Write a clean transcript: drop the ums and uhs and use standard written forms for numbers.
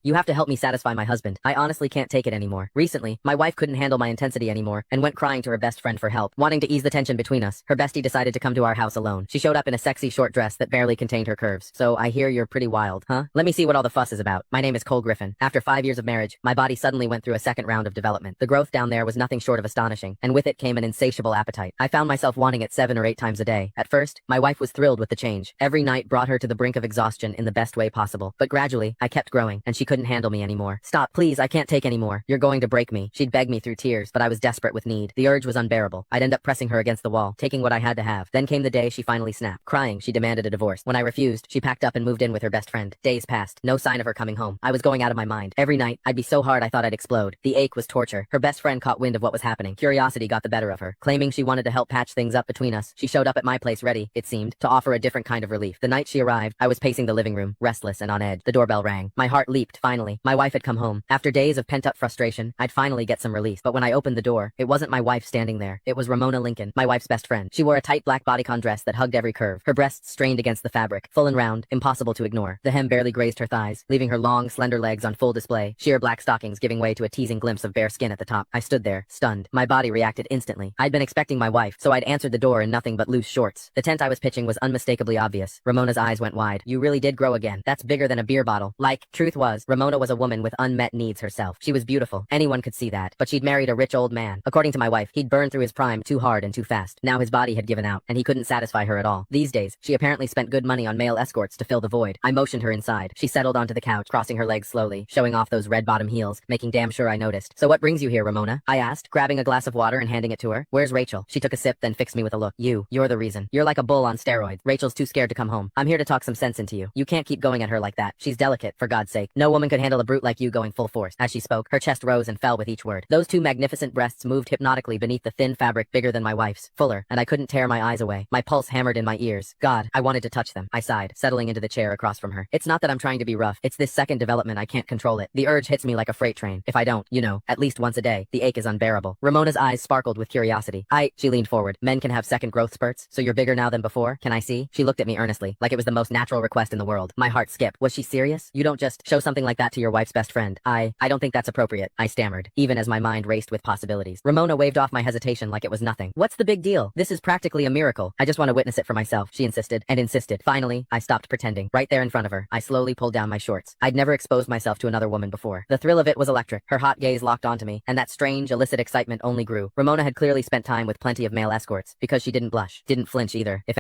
You have to help me satisfy my husband. I honestly can't take it anymore. Recently, my wife couldn't handle my intensity anymore and went crying to her best friend for help. Wanting to ease the tension between us, her bestie decided to come to our house alone. She showed up in a sexy short dress that barely contained her curves. So I hear you're pretty wild, huh? Let me see what all the fuss is about. My name is Cole Griffin. After 5 years of marriage, my body suddenly went through a second round of development. The growth down there was nothing short of astonishing, and with it came an insatiable appetite. I found myself wanting it 7 or 8 times a day. At first, my wife was thrilled with the change. Every night brought her to the brink of exhaustion in the best way possible. But gradually, I kept growing, and she couldn't handle me anymore. Stop, please, I can't take anymore. You're going to break me. She'd beg me through tears, but I was desperate with need. The urge was unbearable. I'd end up pressing her against the wall, taking what I had to have. Then came the day she finally snapped. Crying, she demanded a divorce. When I refused, she packed up and moved in with her best friend. Days passed. No sign of her coming home. I was going out of my mind. Every night, I'd be so hard I thought I'd explode. The ache was torture. Her best friend caught wind of what was happening. Curiosity got the better of her. Claiming she wanted to help patch things up between us, she showed up at my place ready, it seemed, to offer a different kind of relief. The night she arrived, I was pacing the living room, restless and on edge. The doorbell rang. My heart leaped, finally. My wife had come home. After days of pent-up frustration, I'd finally get some release. But when I opened the door, it wasn't my wife standing there. It was Ramona Lincoln, my wife's best friend. She wore a tight black bodycon dress that hugged every curve. Her breasts strained against the fabric, full and round, impossible to ignore. The hem barely grazed her thighs, leaving her long, slender legs on full display, sheer black stockings giving way to a teasing glimpse of bare skin at the top. I stood there, stunned. My body reacted instantly. I'd been expecting my wife, so I'd answered the door in nothing but loose shorts. The tent I was pitching was unmistakably obvious. Ramona's eyes went wide. You really did grow again. That's bigger than a beer bottle. Truth was, Ramona was a woman with unmet needs herself. She was beautiful. Anyone could see that. But she'd married a rich old man. According to my wife, he'd burned through his prime too hard and too fast. Now his body had given out, and he couldn't satisfy her at all. These days, she apparently spent good money on male escorts to fill the void. I motioned her inside. She settled onto the couch, crossing her legs slowly, showing off those red-bottom heels, making damn sure I noticed. So what brings you here, Ramona? I asked, grabbing a glass of water and handing it to her. Where's Rachel? She took a sip, then fixed me with a look. You're the reason. You're like a bull on steroids. Rachel's too scared to come home. I'm here to talk some sense into you. You can't keep going at her like that. She's delicate, for God's sake. No woman could handle a brute like you going full force. As she spoke, her chest rose and fell with each word. Those two magnificent breasts moved hypnotically beneath the thin fabric bigger than my wife's, fuller, and I couldn't tear my eyes away. My pulse hammered in my ears. God, I wanted to touch them. I sighed, settling into the chair across from her. It's not that I'm trying to be rough. It's this second development I can't control it. The urge hits me like a freight train. If I don't, at least once a day, the ache is unbearable. Ramona's eyes sparkled with curiosity. She leaned forward. Men can have second growth spurts, so you're bigger now than before? Can I see? She looked at me earnestly, like it was the most natural request in the world. My heart skipped. Was she serious? You don't just show something like that to your wife's best friend. I don't think that's appropriate, I stammered, even as my mind raced with possibilities. Ramona waved off my hesitation like it was nothing. What's the big deal? This is practically a miracle. I just want to witness it for myself, she insisted, and insisted. Finally, I stopped pretending. Right there in front of her, I slowly pulled down my shorts. I'd never exposed myself to another woman before. The thrill of it was electric. Her hot gaze locked onto me, and that strange, illicit excitement only grew. Ramona had clearly spent time with plenty of male escorts, because she didn't blush, didn't flinch either. If